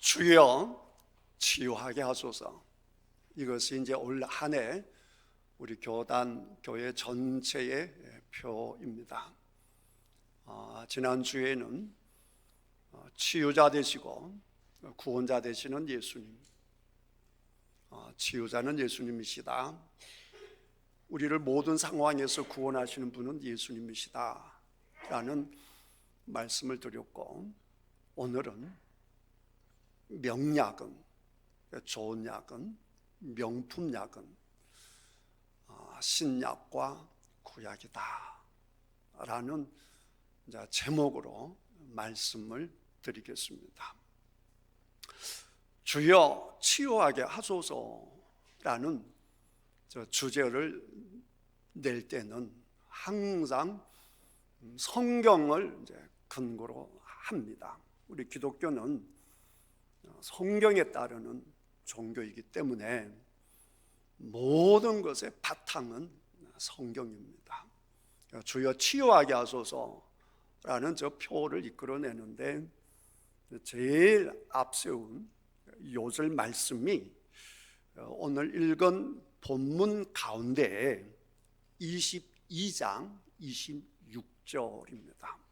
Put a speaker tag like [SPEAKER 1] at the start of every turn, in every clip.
[SPEAKER 1] 주여 치유하게 하소서. 이것이 이제 올 한 해 우리 교단 교회 전체의 표입니다. 지난주에는 치유자 되시고 구원자 되시는 예수님, 치유자는 예수님이시다, 우리를 모든 상황에서 구원하시는 분은 예수님이시다 라는 말씀을 드렸고, 오늘은 명약은, 좋은 약은, 명품 약은 신약과 구약이다 라는 제목으로 말씀을 드리겠습니다. 주여 치유하게 하소서라는 주제를 낼 때는 항상 성경을 근거로 합니다. 우리 기독교는 성경에 따르는 종교이기 때문에 모든 것의 바탕은 성경입니다. 주여 치유하게 하소서라는 저 표를 이끌어내는데 제일 앞세운 요절 말씀이 오늘 읽은 본문 가운데 22장 26절입니다.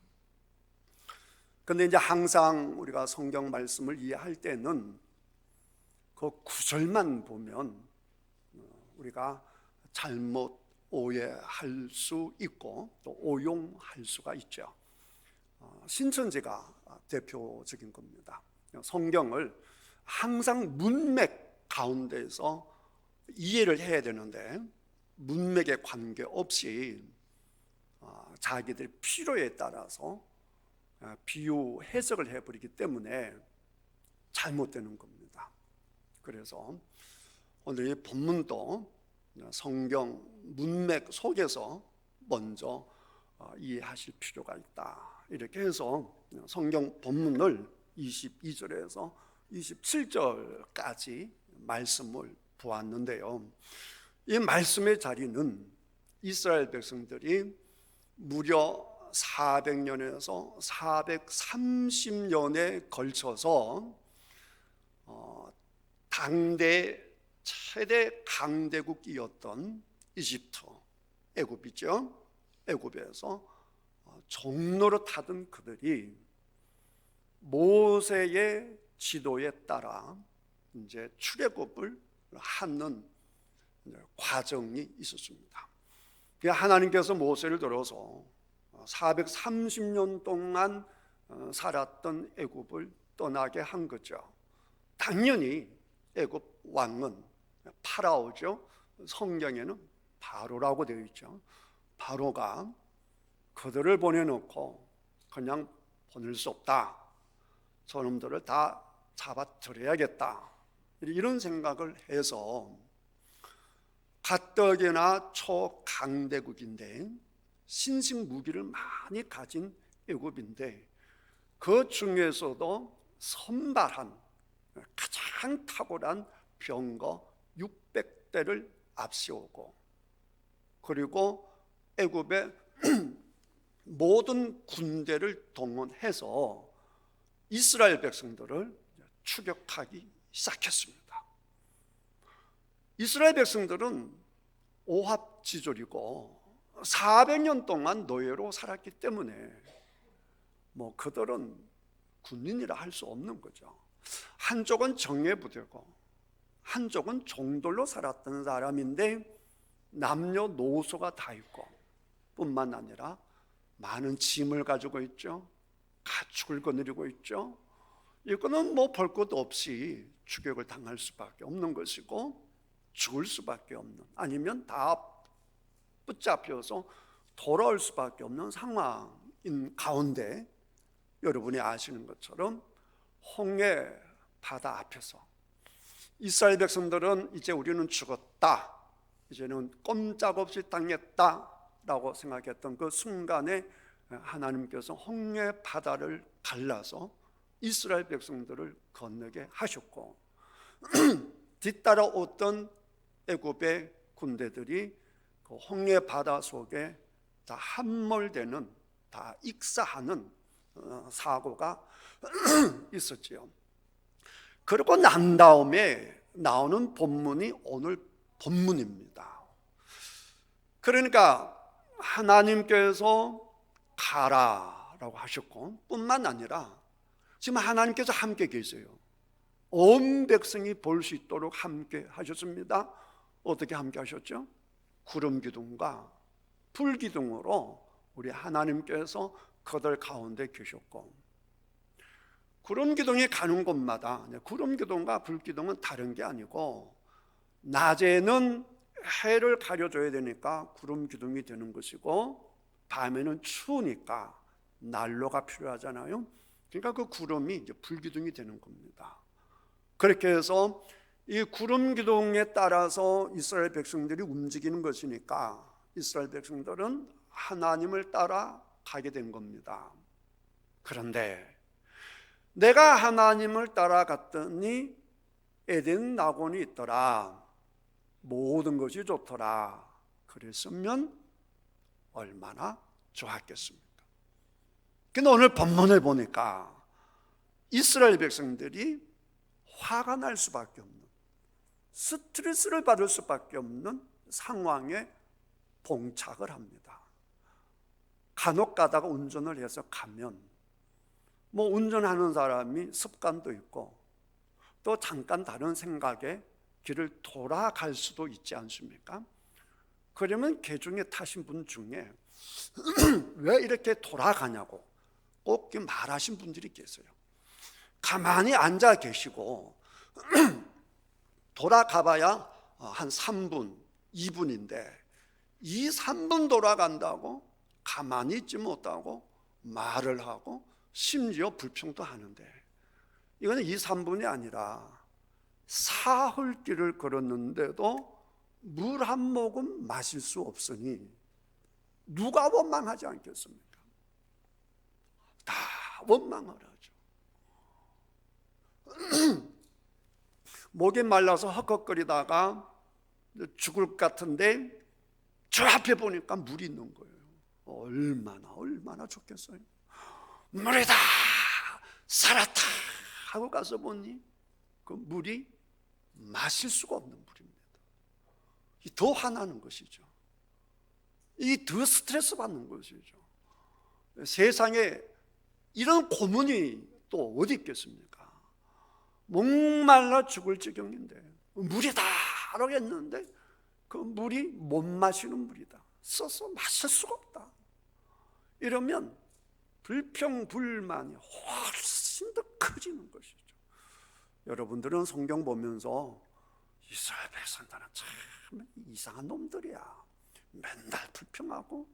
[SPEAKER 1] 근데 이제 항상 우리가 성경 말씀을 이해할 때는 그 구절만 보면 우리가 잘못 오해할 수 있고 또 오용할 수가 있죠. 신천지가 대표적인 겁니다. 성경을 항상 문맥 가운데서 이해를 해야 되는데 문맥에 관계없이 자기들 필요에 따라서 비유 해석을 해버리기 때문에 잘못되는 겁니다. 그래서 오늘 이 본문도 성경 문맥 속에서 먼저 이해하실 필요가 있다. 이렇게 해서 성경 본문을 22절에서 27절까지 말씀을 보았는데요, 이 말씀의 자리는 이스라엘 백성들이 무려 400년에서 430년에 걸쳐서 당대 최대 강대국이었던 이집트, 애굽이죠. 애굽에서 종로로 타던 그들이 모세의 지도에 따라 이제 출애굽을 하는 과정이 있었습니다. 하나님께서 모세를 들어서 430년 동안 살았던 애굽을 떠나게 한 거죠. 당연히 애굽 왕은 파라오죠. 성경에는 바로라고 되어 있죠. 바로가 그들을 보내놓고 그냥 보낼 수 없다, 저놈들을 다 잡아들여야겠다, 이런 생각을 해서 가뜩이나 초강대국인데 신식 무기를 많이 가진 애굽인데 그 중에서도 선발한 가장 탁월한 병거 600대를 앞세우고, 그리고 애굽의 모든 군대를 동원해서 이스라엘 백성들을 추격하기 시작했습니다. 이스라엘 백성들은 오합지졸이고 400년 동안 노예로 살았기 때문에 그들은 군인이라 할 수 없는 거죠. 한쪽은 정예부대고 한쪽은 종돌로 살았던 사람인데 남녀노소가 다 있고, 뿐만 아니라 많은 짐을 가지고 있죠. 가축을 거느리고 있죠. 이거는 볼 것 없이 추격을 당할 수밖에 없는 것이고 죽을 수밖에 없는, 아니면 다 붙잡혀서 돌아올 수밖에 없는 상황인 가운데, 여러분이 아시는 것처럼 홍해 바다 앞에서 이스라엘 백성들은 이제 우리는 죽었다, 이제는 꼼짝없이 당했다 라고 생각했던 그 순간에 하나님께서 홍해 바다를 갈라서 이스라엘 백성들을 건너게 하셨고, 뒤따라 오던 애굽의 군대들이 그 홍해 바다 속에 다 함몰되는, 다 익사하는 사고가 있었지요. 그러고 난 다음에 나오는 본문이 오늘 본문입니다. 그러니까 하나님께서 가라라고 하셨고 뿐만 아니라 지금 하나님께서 함께 계세요. 온 백성이 볼 수 있도록 함께 하셨습니다. 어떻게 함께 하셨죠? 구름 기둥과 불 기둥으로 우리 하나님께서 그들 가운데 계셨고, 구름 기둥이 가는 곳마다, 구름 기둥과 불 기둥은 다른 게 아니고 낮에는 해를 가려줘야 되니까 구름 기둥이 되는 것이고, 밤에는 추우니까 난로가 필요하잖아요. 그러니까 그 구름이 이제 불 기둥이 되는 겁니다. 그렇게 해서 이 구름 기둥에 따라서 이스라엘 백성들이 움직이는 것이니까 이스라엘 백성들은 하나님을 따라 가게 된 겁니다. 그런데 내가 하나님을 따라갔더니 에덴 낙원이 있더라, 모든 것이 좋더라, 그랬으면 얼마나 좋았겠습니까? 근데 오늘 본문을 보니까 이스라엘 백성들이 화가 날 수밖에 없는, 스트레스를 받을 수밖에 없는 상황에 봉착을 합니다. 간혹 가다가 운전을 해서 가면 뭐 운전하는 사람이 습관도 있고 또 잠깐 다른 생각에 길을 돌아갈 수도 있지 않습니까? 그러면 개중에 타신 분 중에 왜 이렇게 돌아가냐고 꼭 말하신 분들이 계세요. 가만히 앉아 계시고 돌아가봐야 한 3분, 2분인데 이 3분 돌아간다고 가만히 있지 못하고 말을 하고 심지어 불평도 하는데, 이거는 2, 3분이 아니라 사흘길을 걸었는데도 물 한 모금 마실 수 없으니 누가 원망하지 않겠습니까? 다 원망을 하죠. 목이 말라서 헉헉거리다가 죽을 것 같은데 저 앞에 보니까 물이 있는 거예요. 얼마나 좋겠어요. 물이다, 살았다 하고 가서 보니 그 물이 마실 수가 없는 물입니다. 더 화나는 것이죠. 이 더 스트레스 받는 것이죠. 세상에 이런 고문이 또 어디 있겠습니까? 목말라 죽을 지경인데 물이다라고 했는데 그 물이 못 마시는 물이다, 써서 마실 수가 없다, 이러면 불평불만이 훨씬 더 커지는 것이죠. 여러분들은 성경 보면서 이스라엘 백성들은 참 이상한 놈들이야, 맨날 불평하고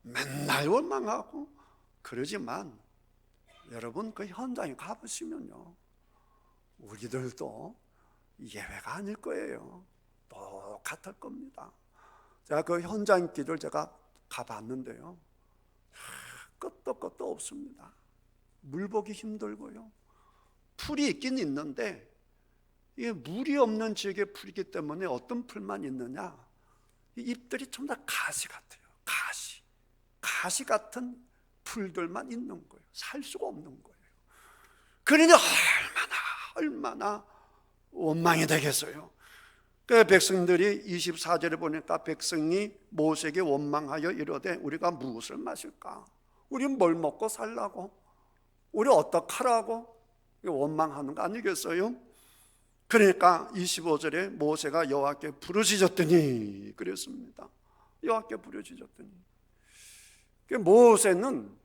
[SPEAKER 1] 맨날 원망하고 그러지만 여러분 그 현장에 가보시면요, 우리들도 예외가 아닐 거예요. 똑같을 겁니다. 제가 그 현장 길을 제가 가봤는데요, 끝도 없습니다. 물 보기 힘들고요, 풀이 있긴 있는데 이게 물이 없는 지역의 풀이기 때문에 어떤 풀만 있느냐, 잎들이 전부 다 가시 같아요. 가시 같은 풀들만 있는 거예요. 살 수가 없는 거예요. 그러니 얼마나 원망이 되겠어요. 그 백성들이 24절에 보니까 백성이 모세에게 원망하여 이르되 우리가 무엇을 마실까? 우리 뭘 먹고 살라고? 우리 어떡하라고? 원망하는 거 아니겠어요? 그러니까 25절에 모세가 여호와께 부르짖었더니 그랬습니다. 여호와께 부르짖었더니, 모세는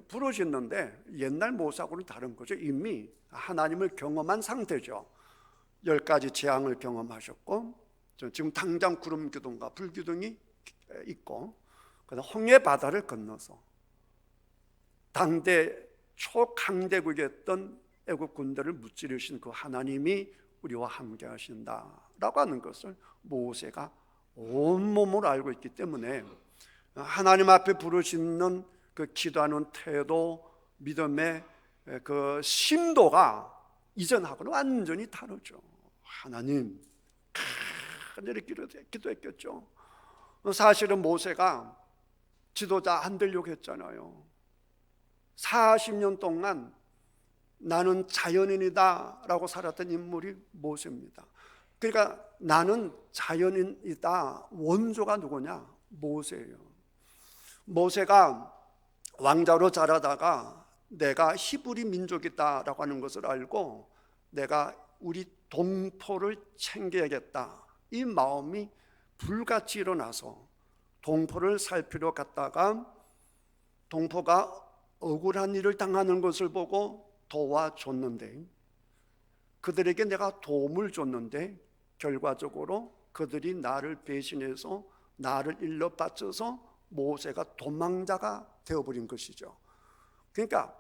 [SPEAKER 1] 부르짖는데 옛날 모세하고는 다른 거죠. 이미 하나님을 경험한 상태죠. 10가지 재앙을 경험하셨고 지금 당장 구름 기둥과 불 기둥이 있고, 그다음 홍해 바다를 건너서 당대 초강대국이었던 애국 군대를 무찌르신 그 하나님이 우리와 함께 하신다라고 하는 것을 모세가 온몸으로 알고 있기 때문에 하나님 앞에 부르짖는 그 기도하는 태도, 믿음의 그 심도가 이전하고는 완전히 다르죠. 하나님, 이렇게 기도했겠죠. 사실은 모세가 지도자 안 되려고 했잖아요. 40년 동안 나는 자연인이다 라고 살았던 인물이 모세입니다. 그러니까 나는 자연인이다, 원조가 누구냐? 모세예요. 모세가 왕자로 자라다가 내가 히브리 민족이다 라고 하는 것을 알고 내가 우리 동포를 챙겨야겠다, 이 마음이 불같이 일어나서 동포를 살피러 갔다가 동포가 억울한 일을 당하는 것을 보고 도와줬는데, 그들에게 내가 도움을 줬는데 결과적으로 그들이 나를 배신해서 나를 일러 바쳐서 모세가 도망자가 되어버린 것이죠. 그러니까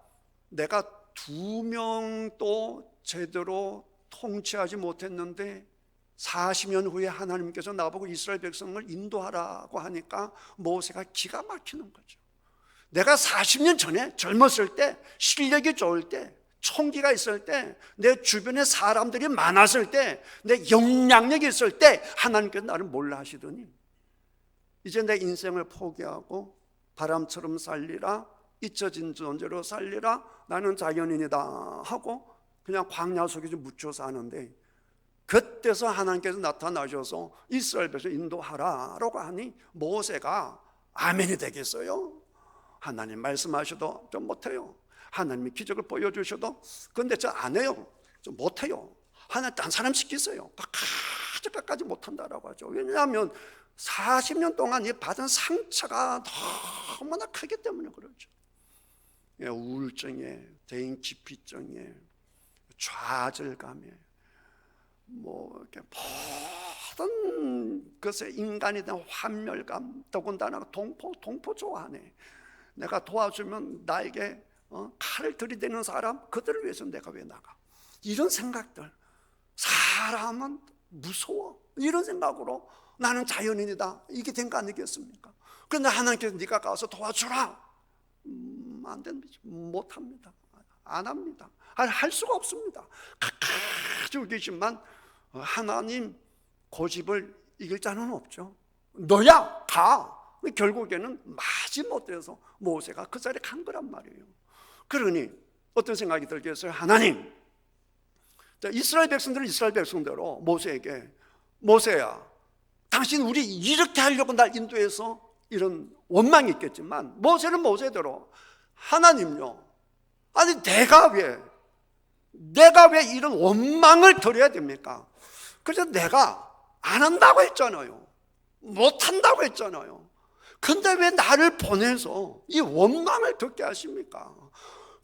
[SPEAKER 1] 내가 2명도 제대로 통치하지 못했는데 40년 후에 하나님께서 나보고 이스라엘 백성을 인도하라고 하니까 모세가 기가 막히는 거죠. 내가 40년 전에 젊었을 때, 실력이 좋을 때, 총기가 있을 때, 내 주변에 사람들이 많았을 때, 내 영향력이 있을 때 하나님께서 나를 몰라 하시더니 이제 내 인생을 포기하고 바람처럼 살리라, 잊혀진 존재로 살리라, 나는 자연인이다 하고 그냥 광야 속에 좀 묻혀 사는데, 그때서 하나님께서 나타나셔서 이스라엘 백성 인도하라라고 하니 모세가 아멘이 되겠어요? 하나님 말씀하셔도 좀 못해요. 하나님이 기적을 보여주셔도 근데 저 안 해요, 좀 못해요. 하나님 딴 사람 시키세요. 까지 못한다라고 하죠. 왜냐하면 40년 동안 이 받은 상처가 너무나 크기 때문에 그렇죠. 우울증에, 대인 기피증에, 좌절감에, 뭐 이렇게 모든 것에 인간에 대한 환멸감, 더군다나 동포 좋아하네. 내가 도와주면 나에게 칼을 들이대는 사람, 그들을 위해서 내가 왜 나가? 이런 생각들, 사람은 무서워, 이런 생각으로 나는 자연인이다, 이게 된 거 아니겠습니까? 그런데 하나님께서 네가 가서 도와주라, 안 됩니다. 못합니다. 안 합니다. 할 수가 없습니다. 가지고 계시지만 하나님 고집을 이길 자는 없죠. 너야 가. 결국에는 마지못해서 모세가 그 자리에 간 거란 말이에요. 그러니 어떤 생각이 들겠어요? 하나님, 이스라엘 백성들은 이스라엘 백성대로 모세에게, 모세야, 당신 우리 이렇게 하려고 날 인도해서, 이런 원망이 있겠지만 모세는 모세대로, 하나님요, 아니 내가 왜 이런 원망을 드려야 됩니까? 그래서 내가 안 한다고 했잖아요. 못 한다고 했잖아요. 근데 왜 나를 보내서 이 원망을 듣게 하십니까?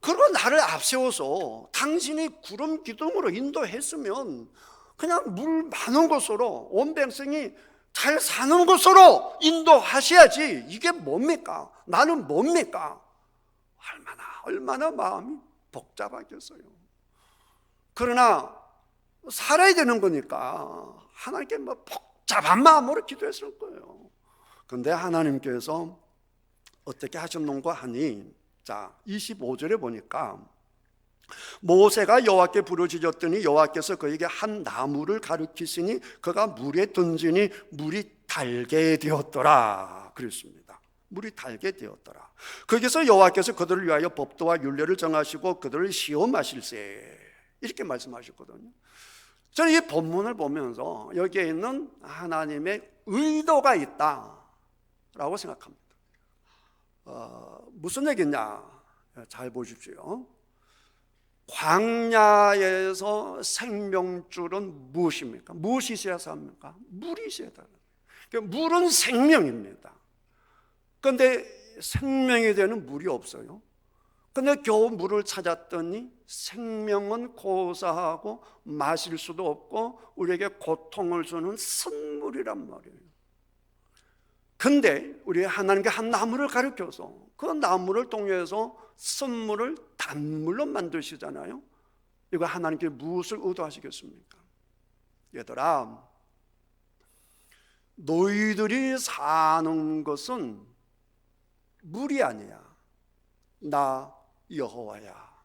[SPEAKER 1] 그리고 나를 앞세워서 당신이 구름 기둥으로 인도했으면 그냥 물 많은 곳으로, 온 백성이 잘 사는 곳으로 인도하셔야지. 이게 뭡니까? 나는 뭡니까? 얼마나 마음이 복잡하겠어요. 그러나 살아야 되는 거니까 하나님께 뭐 복잡한 마음으로 기도했을 거예요. 그런데 하나님께서 어떻게 하셨는가 하니, 자 25절에 보니까 모세가 여호와께 부르짖었더니 여호와께서 그에게 한 나무를 가르치시니 그가 물에 던지니 물이 달게 되었더라 그랬습니다. 물이 달게 되었더라. 거기서 여호와께서 그들을 위하여 법도와 율례를 정하시고 그들을 시험하실세, 이렇게 말씀하셨거든요. 저는 이 본문을 보면서 여기에 있는 하나님의 의도가 있다라고 생각합니다. 무슨 얘기냐? 잘 보십시오. 광야에서 생명줄은 무엇입니까? 무엇이 있어야 삽니까? 물이 있어야 돼요. 그러니까 물은 생명입니다. 그런데 생명이 되는 물이 없어요. 근데 겨우 물을 찾았더니 생명은 고사하고 마실 수도 없고 우리에게 고통을 주는 쓴물이란 말이에요. 근데 우리 하나님께 한 나무를 가르쳐서 그 나무를 통해서 쓴물을 단물로 만드시잖아요. 이거 하나님께 무엇을 의도하시겠습니까? 얘들아, 너희들이 사는 것은 물이 아니야, 나 여호와야.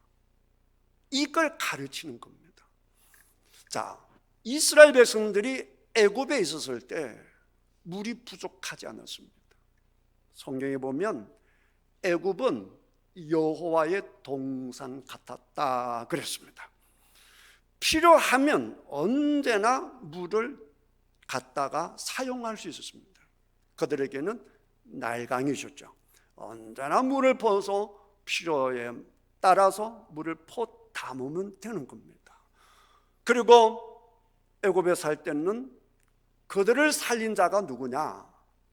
[SPEAKER 1] 이걸 가르치는 겁니다. 자, 이스라엘 백성들이 애굽에 있었을 때 물이 부족하지 않았습니다. 성경에 보면 애굽은 여호와의 동산 같았다 그랬습니다. 필요하면 언제나 물을 갖다가 사용할 수 있었습니다. 그들에게는 날강이셨죠. 언제나 물을 퍼서 필요에 따라서 물을 퍼 담으면 되는 겁니다. 그리고 애굽에 살 때는 그들을 살린 자가 누구냐?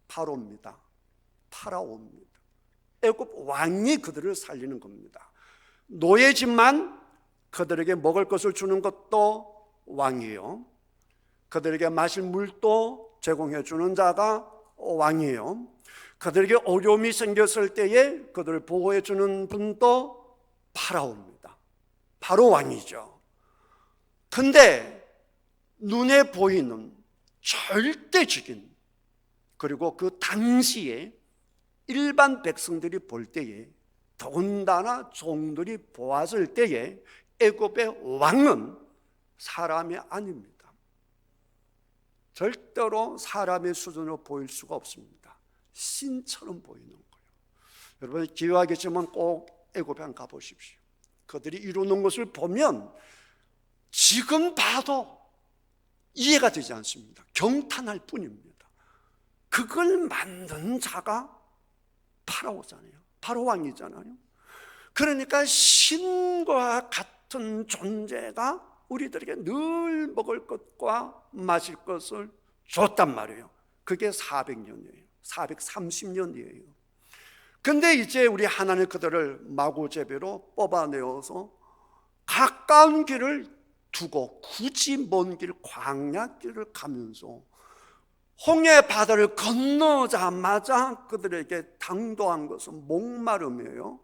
[SPEAKER 1] 파라오입니다. 파라오입니다. 애굽 왕이 그들을 살리는 겁니다. 노예지만 그들에게 먹을 것을 주는 것도 왕이에요. 그들에게 마실 물도 제공해 주는 자가 왕이에요. 그들에게 어려움이 생겼을 때에 그들을 보호해 주는 분도 파라오입니다. 바로 왕이죠. 근데 눈에 보이는 절대적인, 그리고 그 당시에 일반 백성들이 볼 때에, 더군다나 종들이 보았을 때에 애굽의 왕은 사람이 아닙니다. 절대로 사람의 수준으로 보일 수가 없습니다. 신처럼 보이는 거예요. 여러분 기회가 계시면 꼭 애굽에 한번 가보십시오. 그들이 이루는 것을 보면 지금 봐도 이해가 되지 않습니다. 경탄할 뿐입니다. 그걸 만든 자가 파라오잖아요. 파라오 왕이잖아요. 그러니까 신과 같은 존재가 우리들에게 늘 먹을 것과 마실 것을 줬단 말이에요. 그게 400년이에요. 430년이에요. 근데 이제 우리 하나님 그들을 마구제비로 뽑아내어서 가까운 길을 두고 굳이 먼 길, 광야길을 가면서 홍해 바다를 건너자마자 그들에게 당도한 것은 목마름이에요.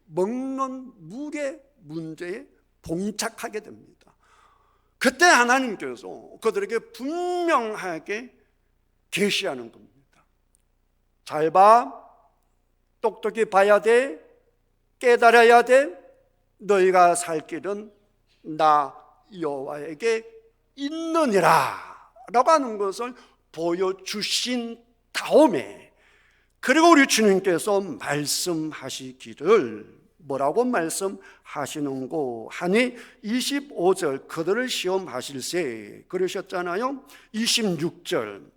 [SPEAKER 1] 먹는 물의 문제에 봉착하게 됩니다. 그때 하나님께서 그들에게 분명하게 계시하는 겁니다. 잘 봐, 똑똑히 봐야 돼, 깨달아야 돼. 너희가 살 길은 나 여호와에게 있느니라 라고 하는 것을 보여주신 다음에, 그리고 우리 주님께서 말씀하시기를 뭐라고 말씀하시는고 하니 25절 그들을 시험하실세 그러셨잖아요. 26절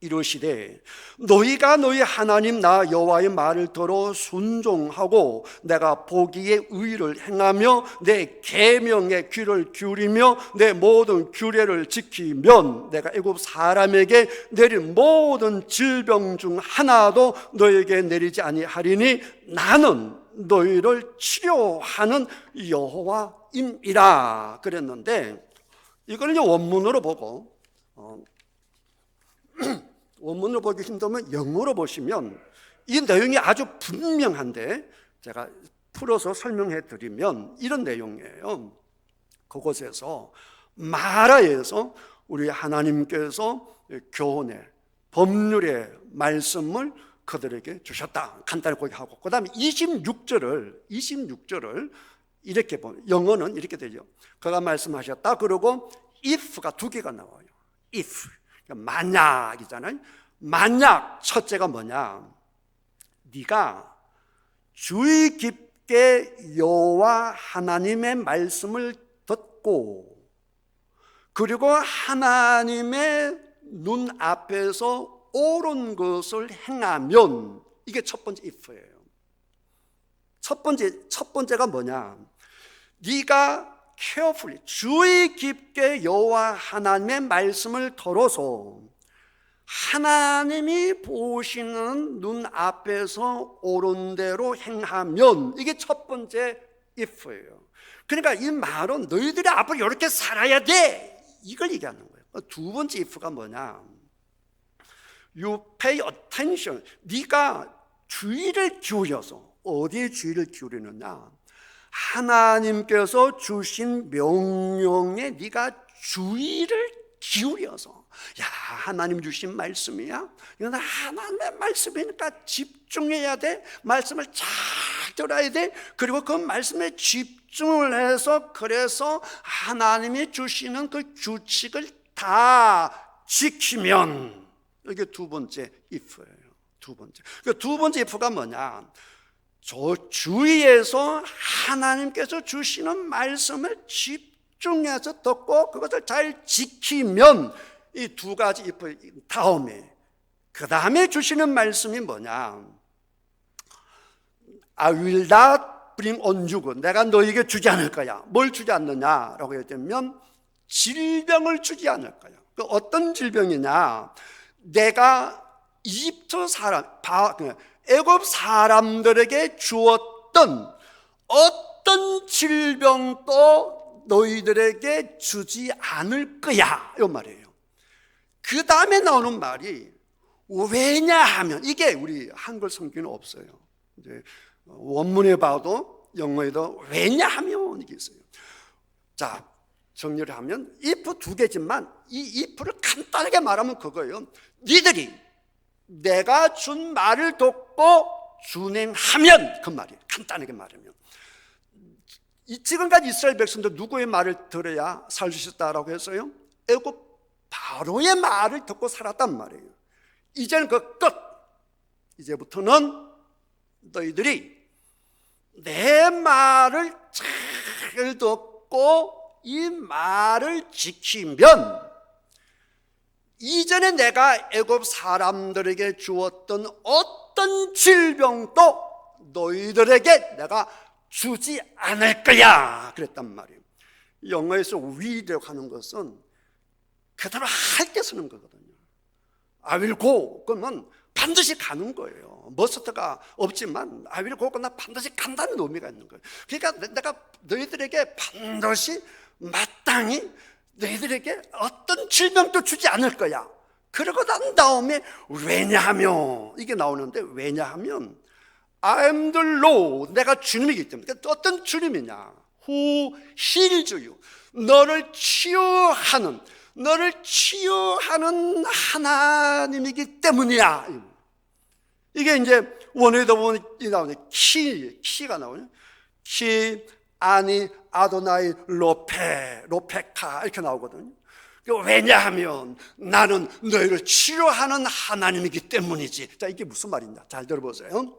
[SPEAKER 1] 이르시되 너희가 너희 하나님 나 여호와의 말을 들어 순종하고 내가 보기에 의를 행하며 내 계명에 귀를 기울이며 내 모든 규례를 지키면 내가 애굽 사람에게 내린 모든 질병 중 하나도 너희에게 내리지 아니하리니 나는 너희를 치료하는 여호와임이라 그랬는데, 이걸 이제 원문으로 보고 원문으로 보기 힘들면 영어로 보시면 이 내용이 아주 분명한데, 제가 풀어서 설명해 드리면 이런 내용이에요. 그곳에서 마라에서 우리 하나님께서 교훈의 법률의 말씀을 그들에게 주셨다. 간단히 거기 하고, 그 다음에 26절을 이렇게 보면 영어는 이렇게 되죠. 그가 말씀하셨다. 그리고 if가 두 개가 나와요. if 만약이잖아요. 만약 첫째가 뭐냐? 네가 주의 깊게 여호와 하나님의 말씀을 듣고 그리고 하나님의 눈앞에서 옳은 것을 행하면, 이게 첫 번째 if예요. 첫 번째가 뭐냐? 네가 carefully 주의 깊게 여호와 하나님의 말씀을 들어서 하나님이 보시는 눈앞에서 옳은 대로 행하면, 이게 첫 번째 if예요. 그러니까 이 말은 너희들이 앞으로 이렇게 살아야 돼, 이걸 얘기하는 거예요. 두 번째 if가 뭐냐? You pay attention. 네가 주의를 기울여서, 어디에 주의를 기울이느냐? 하나님께서 주신 명령에 네가 주의를 기울여서, 야, 하나님 주신 말씀이야? 이건 하나님의 말씀이니까 집중해야 돼. 말씀을 잘 들어야 돼. 그리고 그 말씀에 집중을 해서, 그래서 하나님이 주시는 그 규칙을 다 지키면, 이게 두 번째 if예요. 두 번째 if가 뭐냐? 저 주위에서 하나님께서 주시는 말씀을 집중해서 듣고 그것을 잘 지키면 이 두 가지 잎의 다음에 그 다음에 주시는 말씀이 뭐냐? I will not bring on you. 내가 너에게 주지 않을 거야. 뭘 주지 않느냐라고 했다면 질병을 주지 않을 거야. 그 어떤 질병이냐? 내가 이집트 사람, 애굽 사람들에게 주었던 어떤 질병도 너희들에게 주지 않을 거야. 이 말이에요. 그 다음에 나오는 말이 왜냐하면, 이게 우리 한글 성경에는 없어요. 이제 원문에 봐도 영어에도 왜냐하면 이게 있어요. 자, 정리를 하면 if 두 개지만 이 if를 간단하게 말하면 그거예요. 니들이 내가 준 말을 듣고 준행하면, 그 말이에요. 간단하게 말하면 지금까지 이스라엘 백성들 누구의 말을 들어야 살 수 있었다라고 했어요? 애굽 바로의 말을 듣고 살았단 말이에요. 이제는 그 끝. 이제부터는 너희들이 내 말을 잘 듣고 이 말을 지키면 이전에 내가 애굽 사람들에게 주었던 어떤 질병도 너희들에게 내가 주지 않을 거야 그랬단 말이에요. 영어에서 will이라고 하는 것은 그대로 할 때 쓰는 거거든요. I will go 그러면 반드시 가는 거예요. 머스트가 없지만 I will go 그러나 반드시 간다는 의미가 있는 거예요. 그러니까 내가 너희들에게 반드시 마땅히 너희들에게 어떤 질병도 주지 않을 거야. 그러고 난 다음에 왜냐하면 이게 나오는데, 왜냐하면 I am the Lord, 내가 주님이기 때문에. 그러니까 어떤 주님이냐? Who heals you, 너를 치유하는 하나님이기 때문이야. 이게 이제 원어에도 보면 나오네. 키가 나오네. 키, 아니, 아도나이, 로페카 이렇게 나오거든요. 왜냐하면 나는 너희를 치료하는 하나님이기 때문이지. 자, 이게 무슨 말이냐? 잘 들어보세요.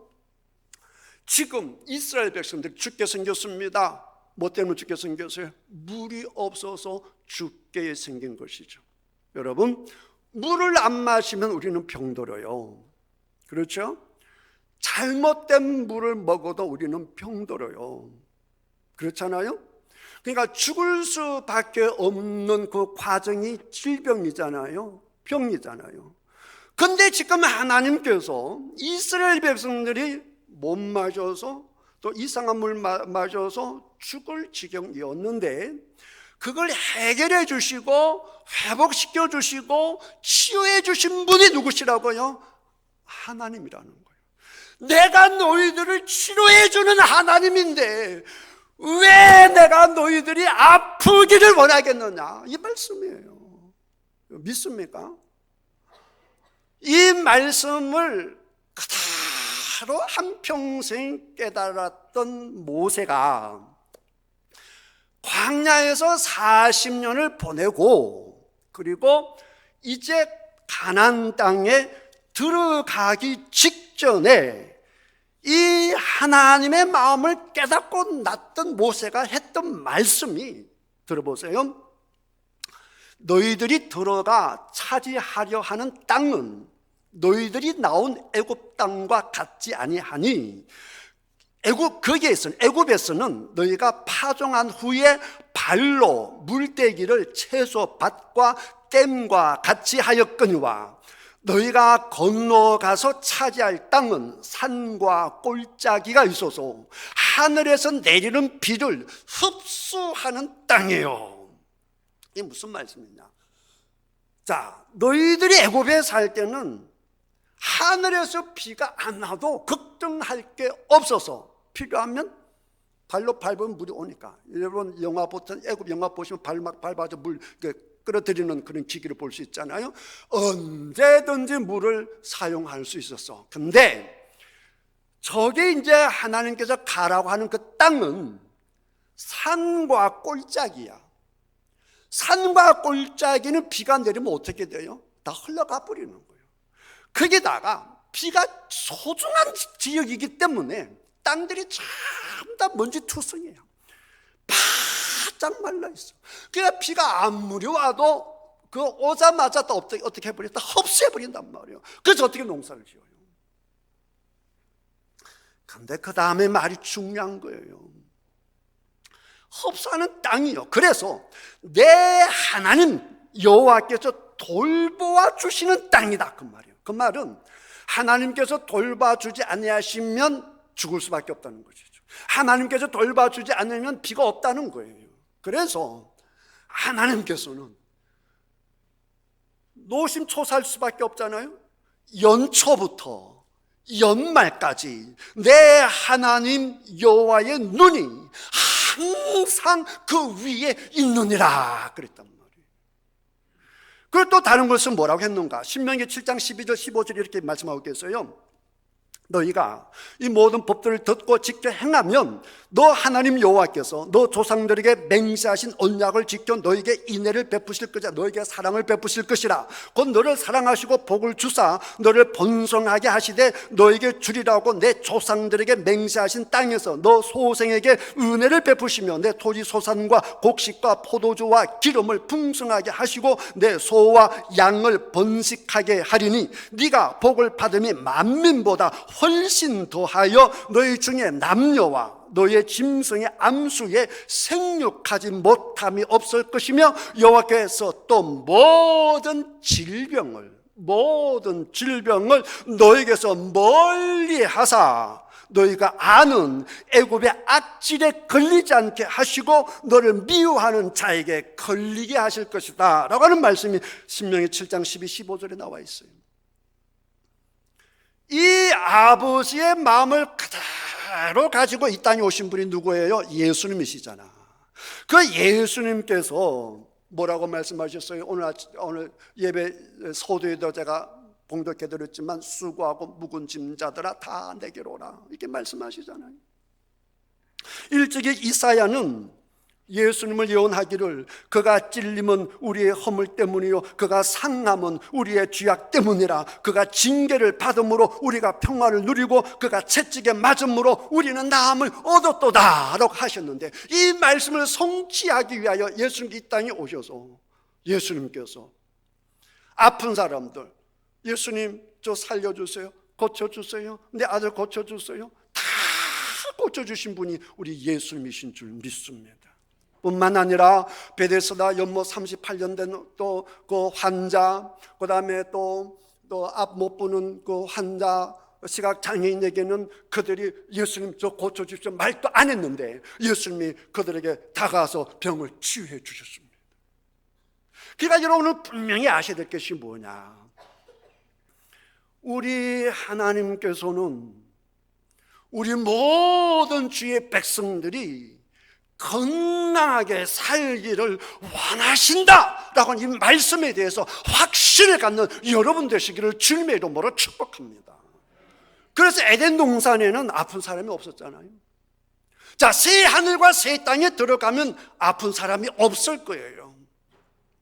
[SPEAKER 1] 지금 이스라엘 백성들 죽게 생겼습니다. 뭐 때문에 죽게 생겼어요? 물이 없어서 죽게 생긴 것이죠. 여러분, 물을 안 마시면 우리는 병들어요. 그렇죠? 잘못된 물을 먹어도 우리는 병들어요. 그렇잖아요? 그러니까 죽을 수밖에 없는 그 과정이 질병이잖아요. 병이잖아요. 근데 지금 하나님께서 이스라엘 백성들이 못 마셔서 또 이상한 물 마셔서 죽을 지경이었는데 그걸 해결해 주시고 회복시켜 주시고 치유해 주신 분이 누구시라고요? 하나님이라는 거예요. 내가 너희들을 치료해 주는 하나님인데 왜 내가 너희들이 아프기를 원하겠느냐? 이 말씀이에요. 믿습니까? 이 말씀을 그대로 한평생 깨달았던 모세가 광야에서 40년을 보내고 그리고 이제 가나안 땅에 들어가기 직전에 이 하나님의 마음을 깨닫고 났던 모세가 했던 말씀이, 들어보세요. 너희들이 들어가 차지하려 하는 땅은 너희들이 나온 애굽 땅과 같지 아니하니, 애굽에서는 너희가 파종한 후에 발로 물대기를 채소 밭과 댐과 같이 하였거니와 너희가 건너가서 차지할 땅은 산과 골짜기가 있어서 하늘에서 내리는 비를 흡수하는 땅이에요. 이게 무슨 말씀이냐? 자, 너희들이 애굽에 살 때는 하늘에서 비가 안 와도 걱정할 게 없어서 필요하면 발로 밟으면 물이 오니까. 여러분 영화 보통 애굽 영화 보시면 밟아서 물 끌어들이는 그런 기기를 볼 수 있잖아요. 언제든지 물을 사용할 수 있었어. 근데 저게 이제 하나님께서 가라고 하는 그 땅은 산과 골짜기야. 산과 골짜기는 비가 내리면 어떻게 돼요? 다 흘러가 버리는 거예요. 거기다가 비가 소중한 지역이기 때문에 땅들이 전부 다 먼지투성이에요. 바짝 말라있어. 그러니까 비가 아무리 와도 그 오자마자 또 어떻게 해버린다? 흡수해버린단 말이에요. 그래서 어떻게 농사를 지어요? 근데 그 다음에 말이 중요한 거예요. 흡수하는 땅이요. 그래서 내 하나님 여호와께서 돌보아 주시는 땅이다, 그 말이에요. 그 말은 하나님께서 돌봐주지 아니하시면 죽을 수밖에 없다는 것이죠. 하나님께서 돌봐주지 않으면 비가 없다는 거예요. 그래서 하나님께서는 노심초사할 수밖에 없잖아요. 연초부터 연말까지 내 하나님 여호와의 눈이 항상 그 위에 있느니라 그랬단 말이에요. 그리고 또 다른 것은 뭐라고 했는가? 신명기 7장 12절 15절 이렇게 말씀하고 계세요. 너희가 이 모든 법들을 듣고 지켜 행하면 너 하나님 여호와께서 너 조상들에게 맹세하신 언약을 지켜 너에게 인애를 베푸실 것이라. 너에게 사랑을 베푸실 것이라. 곧 너를 사랑하시고 복을 주사 너를 번성하게 하시되 너에게 주리라고 내 조상들에게 맹세하신 땅에서 너 소생에게 은혜를 베푸시며 내 토지 소산과 곡식과 포도주와 기름을 풍성하게 하시고 내 소와 양을 번식하게 하리니 네가 복을 받음이 만민보다 훨씬 더하여 너희 중에 남녀와 너의 짐승의 암수에 생육하지 못함이 없을 것이며 여호와께서 또 모든 질병을 너에게서 멀리 하사 너희가 아는 애굽의 악질에 걸리지 않게 하시고 너를 미워하는 자에게 걸리게 하실 것이다 라고 하는 말씀이 신명기 7장 12, 15절에 나와 있어요. 이 아버지의 마음을 그대로 가지고 이 땅에 오신 분이 누구예요? 예수님이시잖아. 그 예수님께서 뭐라고 말씀하셨어요? 오늘 예배 서두에도 제가 봉독해드렸지만 수고하고 묵은 짐자들아 다 내게로 오라 이렇게 말씀하시잖아요. 일찍이 이사야는 예수님을 예언하기를 그가 찔림은 우리의 허물 때문이요 그가 상함은 우리의 죄악 때문이라. 그가 징계를 받음으로 우리가 평화를 누리고 그가 채찍에 맞음으로 우리는 나음을 얻었도다 라고 하셨는데, 이 말씀을 성취하기 위하여 예수님 이 땅에 오셔서 예수님께서 아픈 사람들, 예수님 저 살려주세요, 고쳐주세요, 내 아들 고쳐주세요, 다 고쳐주신 분이 우리 예수님이신 줄 믿습니다. 뿐만 아니라 베데스다 연못 38년 된 또 그 환자, 그 다음에 또 앞 못 보는 그 환자, 시각 장애인에게는 그들이 예수님 저 고쳐주십시오 말도 안 했는데 예수님이 그들에게 다가와서 병을 치유해 주셨습니다. 그러니까 여러분은 분명히 아셔야 될 것이 뭐냐, 우리 하나님께서는 우리 모든 주의 백성들이 건강하게 살기를 원하신다라고 하는 이 말씀에 대해서 확신을 갖는 여러분 되시기를 주님의 이름으로 축복합니다. 그래서 에덴 동산에는 아픈 사람이 없었잖아요. 자, 새 하늘과 새 땅에 들어가면 아픈 사람이 없을 거예요.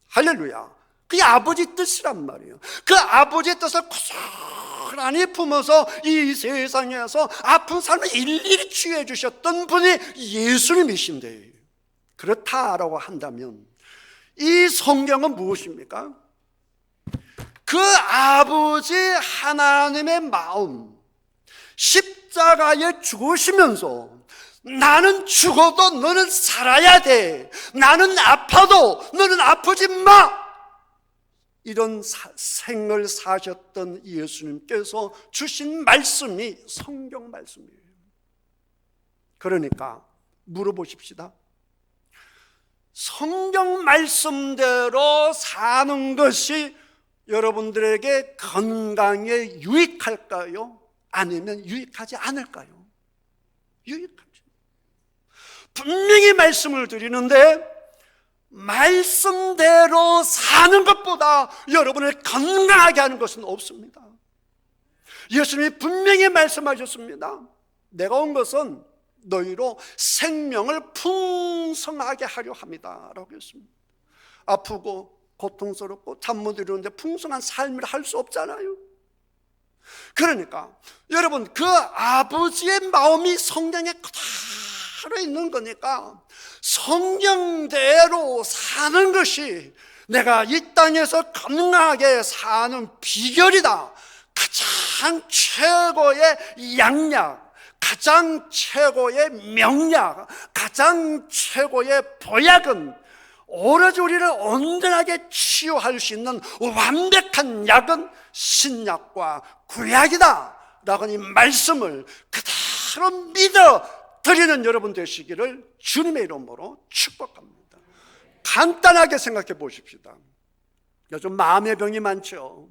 [SPEAKER 1] 할렐루야. 그게 아버지 뜻이란 말이에요. 그 아버지의 뜻을 고스란히 품어서 이 세상에서 아픈 사람을 일일이 치유해 주셨던 분이 예수님이신데, 그렇다라고 한다면 이 성경은 무엇입니까? 그 아버지 하나님의 마음, 십자가에 죽으시면서 나는 죽어도 너는 살아야 돼, 나는 아파도 너는 아프지 마, 이런 생을 사셨던 예수님께서 주신 말씀이 성경 말씀이에요. 그러니까 물어보십시다. 성경 말씀대로 사는 것이 여러분들에게 건강에 유익할까요? 아니면 유익하지 않을까요? 유익하죠. 분명히 말씀을 드리는데 말씀대로 사는 것보다 여러분을 건강하게 하는 것은 없습니다. 예수님이 분명히 말씀하셨습니다. 내가 온 것은 너희로 생명을 풍성하게 하려 합니다 라고 했습니다. 아프고 고통스럽고 잠 못 이루는데 풍성한 삶을 할 수 없잖아요. 그러니까 여러분, 그 아버지의 마음이 성경에 그대로 있는 거니까 성경대로 사는 것이 내가 이 땅에서 건강하게 사는 비결이다. 가장 최고의 양약, 가장 최고의 명약, 가장 최고의 보약은 오로지 우리를 온전하게 치유할 수 있는 완벽한 약은 신약과 구약이다 라고 이 말씀을 그대로 믿어 드리는 여러분 되시기를 주님의 이름으로 축복합니다. 간단하게 생각해 보십시다. 요즘 마음의 병이 많죠.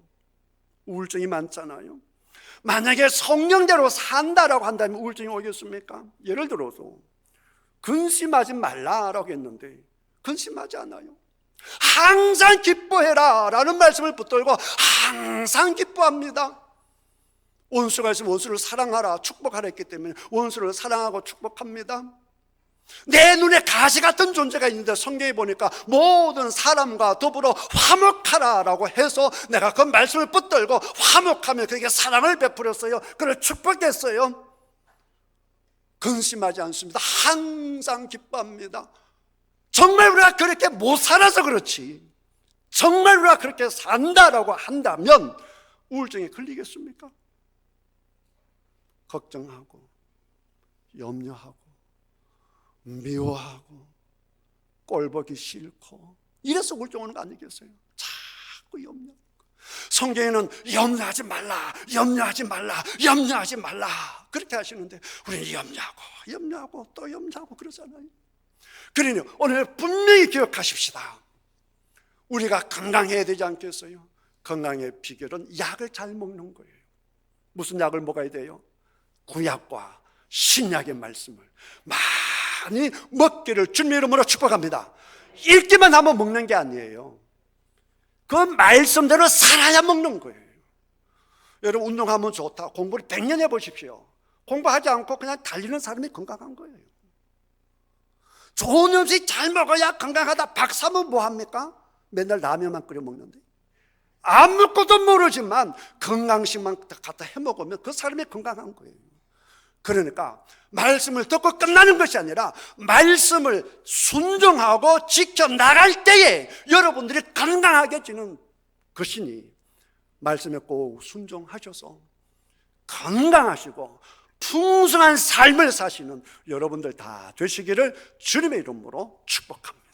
[SPEAKER 1] 우울증이 많잖아요. 만약에 성령대로 산다라고 한다면 우울증이 오겠습니까? 예를 들어서 근심하지 말라라고 했는데 근심하지 않아요. 항상 기뻐해라 라는 말씀을 붙들고 항상 기뻐합니다. 원수가 있으면 원수를 사랑하라, 축복하라 했기 때문에 원수를 사랑하고 축복합니다. 내 눈에 가시 같은 존재가 있는데 성경에 보니까 모든 사람과 더불어 화목하라 라고 해서 내가 그 말씀을 붙들고 화목하며 그에게 사랑을 베풀었어요. 그를 축복했어요. 근심하지 않습니다. 항상 기뻐합니다. 정말 우리가 그렇게 못 살아서 그렇지, 정말 우리가 그렇게 산다라고 한다면 우울증에 걸리겠습니까? 걱정하고 염려하고 미워하고 꼴보기 싫고 이래서 우울증 오는 거 아니겠어요? 자꾸 염려. 성경에는 염려하지 말라, 염려하지 말라, 염려하지 말라 그렇게 하시는데 우리는 염려하고 또 염려하고 그러잖아요. 그러니 오늘 분명히 기억하십시다. 우리가 건강해야 되지 않겠어요? 건강의 비결은 약을 잘 먹는 거예요. 무슨 약을 먹어야 돼요? 구약과 신약의 말씀을 많이 먹기를 주님의 이름으로 축복합니다. 읽기만 하면 먹는 게 아니에요. 그 말씀대로 살아야 먹는 거예요. 여러분, 운동하면 좋다, 공부를 100년 해보십시오. 공부하지 않고 그냥 달리는 사람이 건강한 거예요. 좋은 음식 잘 먹어야 건강하다 박사면 뭐합니까? 맨날 라면만 끓여 먹는데 아무것도 모르지만 건강식만 갖다 해먹으면 그 사람이 건강한 거예요. 그러니까 말씀을 듣고 끝나는 것이 아니라 말씀을 순종하고 지켜나갈 때에 여러분들이 건강하게지는 것이니 말씀에 꼭 순종하셔서 건강하시고 풍성한 삶을 사시는 여러분들 다 되시기를 주님의 이름으로 축복합니다.